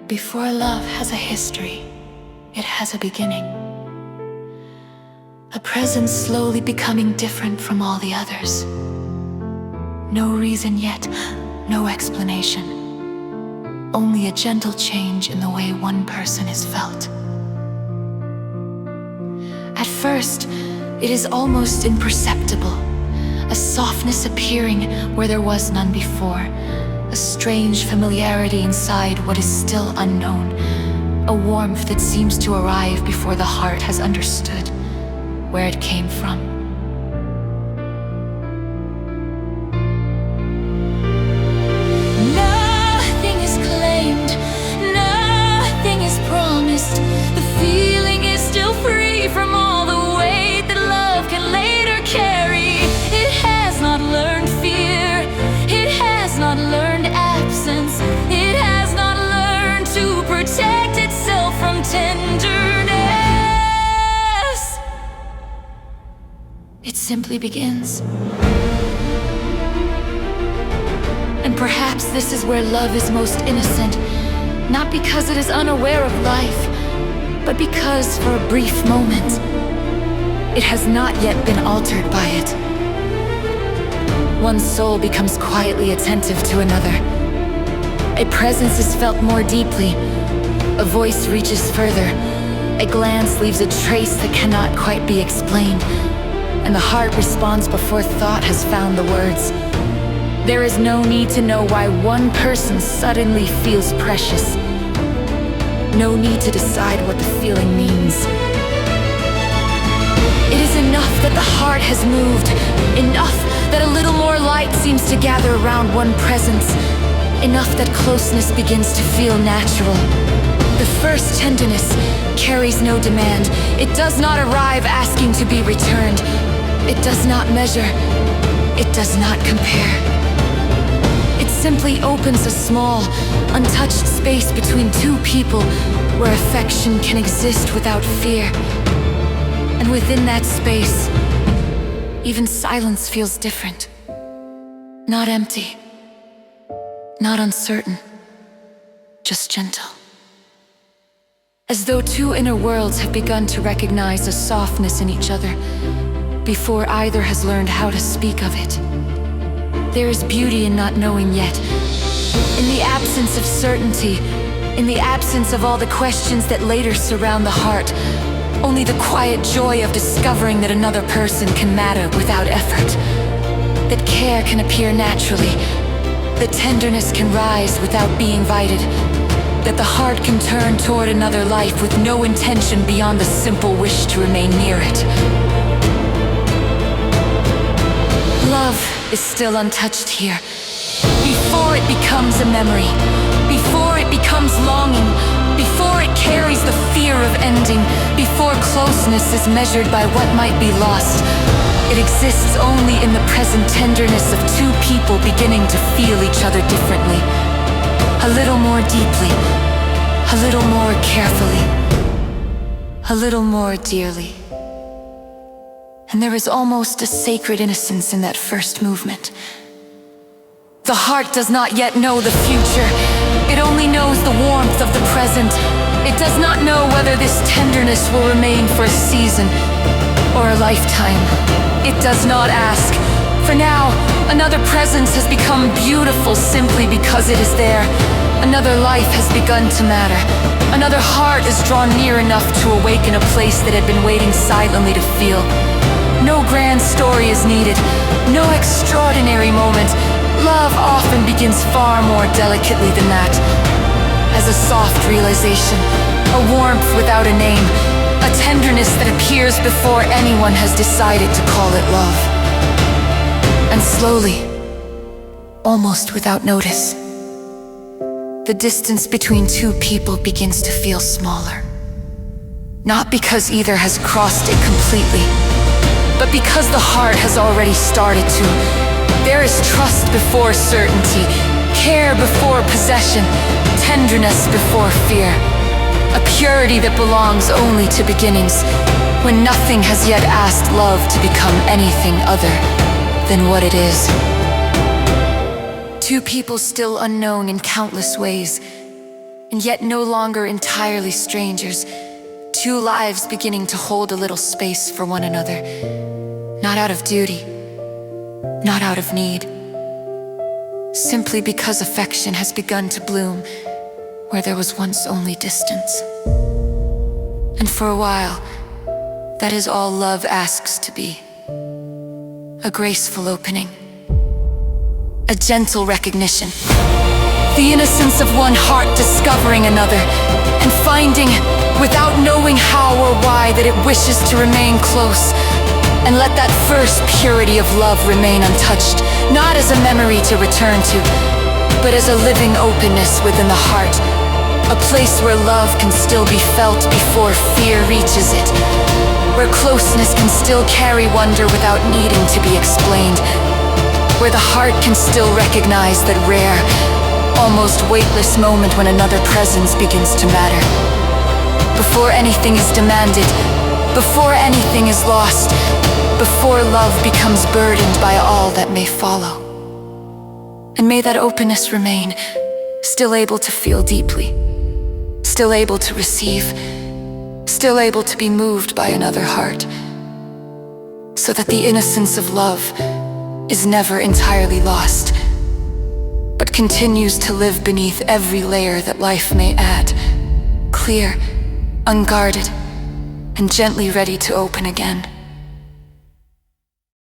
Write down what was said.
Before love has a history, it has a beginning. A presence slowly becoming different from all the others. No reason yet, no explanation. Only a gentle change in the way one person is felt. At first, it is almost imperceptible. A softness appearing where there was none before. A strange familiarity inside what is still unknown. A warmth that seems to arrive before the heart has understood where it came from. Nothing is claimed, nothing is promised. The feeling is still free from all the weight that love can later carry. It has not learned fear, it has not learned absence, it has not learned to protect itself from tenderness. It simply begins. And perhaps this is where love is most innocent, not because it is unaware of life, but because for a brief moment, it has not yet been altered by it. One soul becomes quietly attentive to another. A presence is felt more deeply. A voice reaches further. A glance leaves a trace that cannot quite be explained. And the heart responds before thought has found the words. There is no need to know why one person suddenly feels precious. No need to decide what the feeling means. It is enough that the heart has moved, enough that a little more light seems to gather around one presence, enough that closeness begins to feel natural. The first tenderness carries no demand. It does not arrive asking to be returned. It does not measure. It does not compare. It simply opens a small, untouched space between two people where affection can exist without fear. And within that space, even silence feels different. Not empty, not uncertain, just gentle. As though two inner worlds have begun to recognize a softness in each other before either has learned how to speak of it. There is beauty in not knowing yet. In the absence of certainty, in the absence of all the questions that later surround the heart, only the quiet joy of discovering that another person can matter without effort, that care can appear naturally, that tenderness can rise without being invited, that the heart can turn toward another life with no intention beyond the simple wish to remain near it. Love is still untouched here. Before it becomes a memory, before it becomes longing, before it carries the fear of ending, before closeness is measured by what might be lost, it exists only in the present tenderness of two people beginning to feel each other differently. A little more deeply, a little more carefully, a little more dearly. And there is almost a sacred innocence in that first movement. The heart does not yet know the future. It only knows the warmth of the present. It does not know whether this tenderness will remain for a season or a lifetime. It does not ask. For now, another presence has become beautiful simply because it is there. Another life has begun to matter. Another heart is drawn near enough to awaken a place that had been waiting silently to feel. No grand story is needed, no extraordinary moment. Love often begins far more delicately than that. As a soft realization, a warmth without a name, a tenderness that appears before anyone has decided to call it love. And slowly, almost without notice, the distance between two people begins to feel smaller. Not because either has crossed it completely, but because the heart has already started to. There is trust before certainty, care before possession, tenderness before fear. A purity that belongs only to beginnings, when nothing has yet asked love to become anything other than what it is. Two people still unknown in countless ways, and yet no longer entirely strangers. Two lives beginning to hold a little space for one another. Not out of duty, not out of need. Simply because affection has begun to bloom where there was once only distance. And for a while, that is all love asks to be. A graceful opening. A gentle recognition. The innocence of one heart discovering another, and finding, without knowing how or why, that it wishes to remain close. And let that first purity of love remain untouched, not as a memory to return to, but as a living openness within the heart. A place where love can still be felt before fear reaches it. Where closeness can still carry wonder without needing to be explained. Where the heart can still recognize that rare, almost weightless moment when another presence begins to matter. Before anything is demanded, before anything is lost, before love becomes burdened by all that may follow. And may that openness remain, still able to feel deeply, still able to receive, still able to be moved by another heart, so that the innocence of love is never entirely lost, but continues to live beneath every layer that life may add, clear, unguarded, and gently ready to open again.